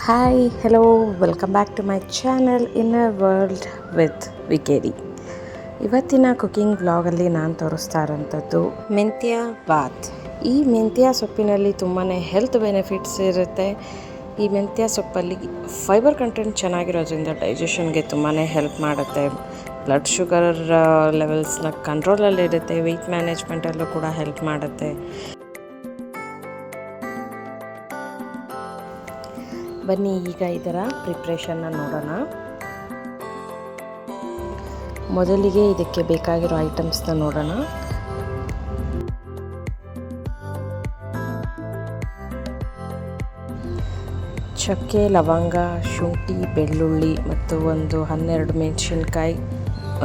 Hi hello welcome back to my channel inner world with ವಿಕೇರಿ. ಇವತ್ತಿನ cooking ವ್ಲಾಗಲ್ಲಿ ನಾನು ತೋರಿಸ್ತಾ ಇರೋಂಥದ್ದು ಮೆಂತ್ಯ ಬಾತ್. ಈ ಮೆಂತ್ಯ ಸೊಪ್ಪಿನಲ್ಲಿ ತುಂಬಾ ಹೆಲ್ತ್ ಬೆನಿಫಿಟ್ಸ್ ಇರುತ್ತೆ. ಈ ಮೆಂತ್ಯ ಸೊಪ್ಪಲ್ಲಿ ಫೈಬರ್ ಕಂಟೆಂಟ್ ಚೆನ್ನಾಗಿರೋದ್ರಿಂದ ಡೈಜೆಷನ್ಗೆ ತುಂಬಾ ಹೆಲ್ಪ್ ಮಾಡುತ್ತೆ. ಬ್ಲಡ್ ಶುಗರ್ ಲೆವೆಲ್ಸ್ನ ಕಂಟ್ರೋಲಲ್ಲಿರುತ್ತೆ. ವೆಯ್ಟ್ ಮ್ಯಾನೇಜ್ಮೆಂಟಲ್ಲೂ ಕೂಡ ಹೆಲ್ಪ್ ಮಾಡುತ್ತೆ. ಬನ್ನಿ ಈಗ ಇದರ ಪ್ರಿಪ್ರೇಷನ್ನ ನೋಡೋಣ. ಮೊದಲಿಗೆ ಇದಕ್ಕೆ ಬೇಕಾಗಿರೋ ಐಟಮ್ಸ್ನ ನೋಡೋಣ. ಚಕ್ಕೆ, ಲವಂಗ, ಶುಂಠಿ, ಬೆಳ್ಳುಳ್ಳಿ ಮತ್ತು ಒಂದು 12 ಮೆಣಸಿನ್ಕಾಯಿ,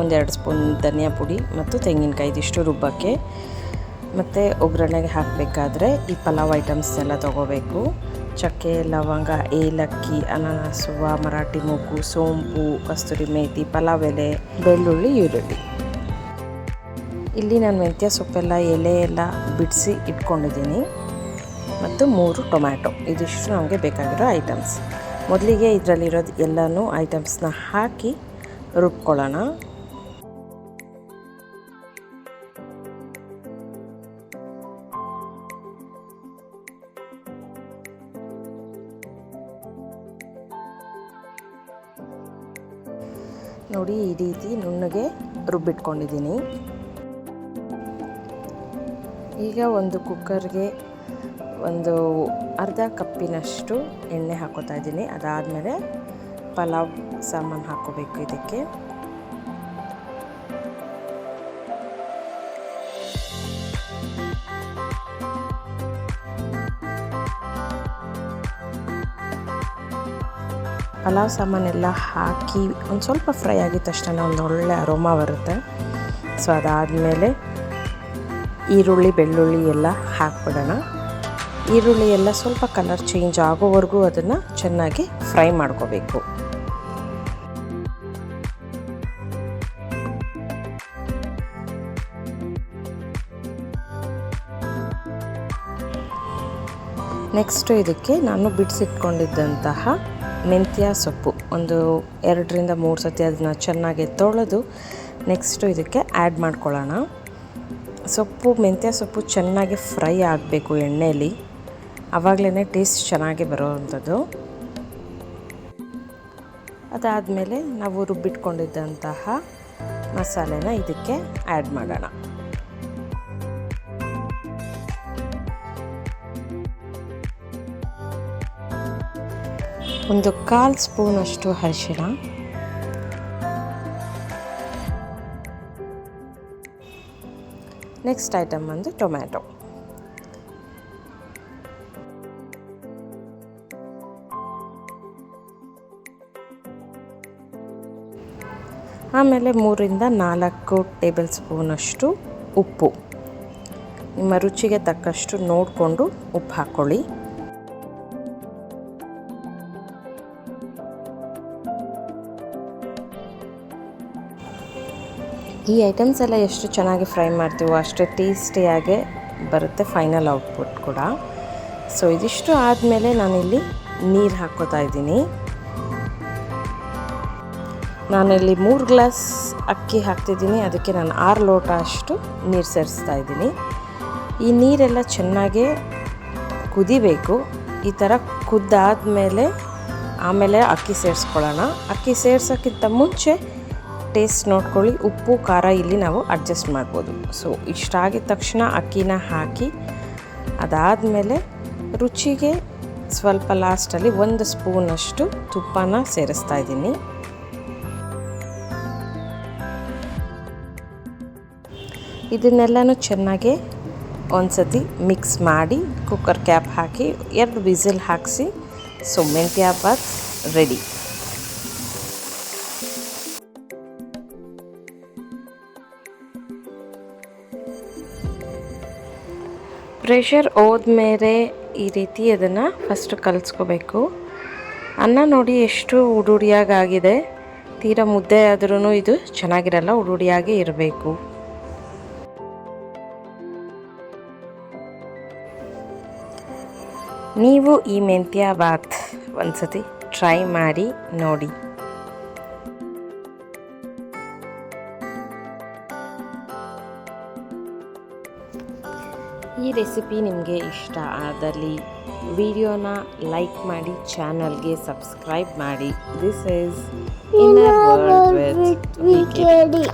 1-2 ಸ್ಪೂನ್ ಧನಿಯಾ ಪುಡಿ ಮತ್ತು ತೆಂಗಿನಕಾಯಿ ಇದಿಷ್ಟು ರುಬ್ಬಕ್ಕೆ. ಮತ್ತು ಒಗ್ಗರಣೆಗೆ ಹಾಕಬೇಕಾದ್ರೆ ಈ ಪಲಾವ್ ಐಟಮ್ಸ್ನೆಲ್ಲ ತೊಗೋಬೇಕು. ಚಕ್ಕೆ, ಲವಂಗ, ಏಲಕ್ಕಿ, ಅನಾನಸುವ, ಮರಾಠಿ ಮೊಗ್ಗು, ಸೋಂಪು, ಕಸ್ತೂರಿ ಮೇಥಿ, ಪಲಾವ್ ಎಲೆ, ಬೆಳ್ಳುಳ್ಳಿ, ಈರುಳ್ಳಿ. ಇಲ್ಲಿ ನಾನು ಮೆಂತ್ಯ ಸೊಪ್ಪೆಲ್ಲ ಎಲೆ ಎಲ್ಲ ಬಿಡಿಸಿ ಇಟ್ಕೊಂಡಿದ್ದೀನಿ ಮತ್ತು 3 ಟೊಮ್ಯಾಟೊ. ಇದಿಷ್ಟು ನಮಗೆ ಬೇಕಾಗಿರೋ ಐಟಮ್ಸ್. ಮೊದಲಿಗೆ ಇದರಲ್ಲಿರೋದು ಎಲ್ಲನೂ ಐಟಮ್ಸ್ನ ಹಾಕಿ ರುಬ್ಕೊಳ್ಳೋಣ. ನೋಡಿ, ಈ ರೀತಿ ನುಣ್ಣಗೆ ರುಬ್ಬಿಟ್ಕೊಂಡಿದ್ದೀನಿ. ಈಗ ಒಂದು ಕುಕ್ಕರ್ಗೆ ಒಂದು ಅರ್ಧ ಕಪ್ಪಿನಷ್ಟು ಎಣ್ಣೆ ಹಾಕೋತಾ ಇದ್ದೀನಿ. ಅದಾದಮೇಲೆ ಪಲಾವ್ ಸಾಮಾನು ಹಾಕ್ಕೋಬೇಕು ಇದಕ್ಕೆ. ಪಲಾವ್ ಸಾಮಾನೆಲ್ಲ ಹಾಕಿ ಒಂದು ಸ್ವಲ್ಪ ಫ್ರೈ ಆಗಿದ ತಕ್ಷಣ ಒಂದು ಒಳ್ಳೆ ಅರೋಮಾ ಬರುತ್ತೆ. ಸೊ ಅದಾದಮೇಲೆ ಈರುಳ್ಳಿ, ಬೆಳ್ಳುಳ್ಳಿ ಎಲ್ಲ ಹಾಕ್ಬಿಡೋಣ. ಈರುಳ್ಳಿ ಎಲ್ಲ ಸ್ವಲ್ಪ ಕಲರ್ ಚೇಂಜ್ ಆಗೋವರೆಗೂ ಅದನ್ನು ಚೆನ್ನಾಗಿ ಫ್ರೈ ಮಾಡ್ಕೋಬೇಕು. ನೆಕ್ಸ್ಟು ಇದಕ್ಕೆ ನಾನು ಬಿಡಿಸಿಟ್ಕೊಂಡಿದ್ದಂತಹ ಮೆಂತ್ಯ ಸೊಪ್ಪು ಒಂದು 2-3 ಸತಿ ಅದನ್ನು ಚೆನ್ನಾಗಿ ತೊಳೆದು ನೆಕ್ಸ್ಟು ಇದಕ್ಕೆ ಆ್ಯಡ್ ಮಾಡ್ಕೊಳ್ಳೋಣ. ಮೆಂತ್ಯ ಸೊಪ್ಪು ಚೆನ್ನಾಗಿ ಫ್ರೈ ಆಗಬೇಕು ಎಣ್ಣೆಯಲ್ಲಿ, ಆವಾಗಲೇ ಟೇಸ್ಟ್ ಚೆನ್ನಾಗಿ ಬರೋವಂಥದ್ದು. ಅದಾದಮೇಲೆ ನಾವು ರುಬ್ಬಿಟ್ಕೊಂಡಿದ್ದಂತಹ ಮಸಾಲೆನ ಇದಕ್ಕೆ ಆ್ಯಡ್ ಮಾಡೋಣ. ಒಂದು 1/4 ಸ್ಪೂನಷ್ಟು ಅರಿಶಿಣ, ನೆಕ್ಸ್ಟ್ ಐಟಮ್ ಬಂದು ಟೊಮ್ಯಾಟೊ, ಆಮೇಲೆ 3-4 ಟೇಬಲ್ ಸ್ಪೂನಷ್ಟು ಉಪ್ಪು. ನಿಮ್ಮ ರುಚಿಗೆ ತಕ್ಕಷ್ಟು ನೋಡಿಕೊಂಡು ಉಪ್ಪು ಹಾಕ್ಕೊಳ್ಳಿ. ಈ ಐಟಮ್ಸ್ ಎಲ್ಲ ಎಷ್ಟು ಚೆನ್ನಾಗಿ ಫ್ರೈ ಮಾಡ್ತೀವೋ ಅಷ್ಟೇ ಟೇಸ್ಟಿಯಾಗೆ ಬರುತ್ತೆ ಫೈನಲ್ ಔಟ್ಪುಟ್ ಕೂಡ. ಸೊ ಇದಿಷ್ಟು ಆದಮೇಲೆ ನಾನಿಲ್ಲಿ ನೀರು ಹಾಕ್ಕೋತಾ ಇದ್ದೀನಿ. ನಾನಿಲ್ಲಿ 3 ಗ್ಲಾಸ್ ಅಕ್ಕಿ ಹಾಕ್ತಿದ್ದೀನಿ. ಅದಕ್ಕೆ ನಾನು 6 ಲೋಟ ಅಷ್ಟು ನೀರು ಸೇರಿಸ್ತಾ ಇದ್ದೀನಿ. ಈ ನೀರೆಲ್ಲ ಚೆನ್ನಾಗೇ ಕುದಿಬೇಕು. ಈ ಥರ ಕುದ್ದಾದಮೇಲೆ ಆಮೇಲೆ ಅಕ್ಕಿ ಸೇರಿಸ್ಕೊಳ್ಳೋಣ. ಅಕ್ಕಿ ಸೇರ್ಸೋಕ್ಕಿಂತ ಮುಂಚೆ ಟೇಸ್ಟ್ ನೋಡ್ಕೊಳ್ಳಿ, ಉಪ್ಪು ಖಾರ ಇಲ್ಲಿ ನಾವು ಅಡ್ಜಸ್ಟ್ ಮಾಡ್ಬೋದು. ಸೊ ಇಷ್ಟಾಗಿದ ತಕ್ಷಣ ಅಕ್ಕಿನ ಹಾಕಿ ಅದಾದಮೇಲೆ ರುಚಿಗೆ ಸ್ವಲ್ಪ ಲಾಸ್ಟಲ್ಲಿ 1 ಸ್ಪೂನಷ್ಟು ತುಪ್ಪನ ಸೇರಿಸ್ತಾ ಇದ್ದೀನಿ. ಇದನ್ನೆಲ್ಲನೂ ಚೆನ್ನಾಗಿ ಒಂದು ಸತಿ ಮಿಕ್ಸ್ ಮಾಡಿ ಕುಕ್ಕರ್ ಕ್ಯಾಪ್ ಹಾಕಿ 2 ವಿಸಿಲ್ ಹಾಕಿಸಿ ಮೆಂತ್ಯ ಬಾತ್ ರೆಡಿ. ಪ್ರೆಷರ್ ಹೋದ್ಮೇಲೆ ಈ ರೀತಿ ಅದನ್ನು ಫಸ್ಟು ಕಲಿಸ್ಕೋಬೇಕು. ಅನ್ನ ನೋಡಿ ಎಷ್ಟು ಉಡುಡಿಯಾಗಿದೆ. ತೀರಾ ಮುದ್ದೆ ಆದ್ರೂ ಇದು ಚೆನ್ನಾಗಿರಲ್ಲ, ಉಡುಡಿಯಾಗಿ ಇರಬೇಕು. ನೀವು ಈ ಮೆಂತ್ಯ ಬಾತ್ ಒಂದ್ಸತಿ ಟ್ರೈ ಮಾಡಿ ನೋಡಿ. ಈ ರೆಸಿಪಿ ನಿಮಗೆ ಇಷ್ಟ ಆದಲ್ಲಿ ವಿಡಿಯೋನ ಲೈಕ್ ಮಾಡಿ, ಚಾನಲ್ಗೆ ಸಬ್ಸ್ಕ್ರೈಬ್ ಮಾಡಿ. This is inner world with ವಿಕೆಡಿ.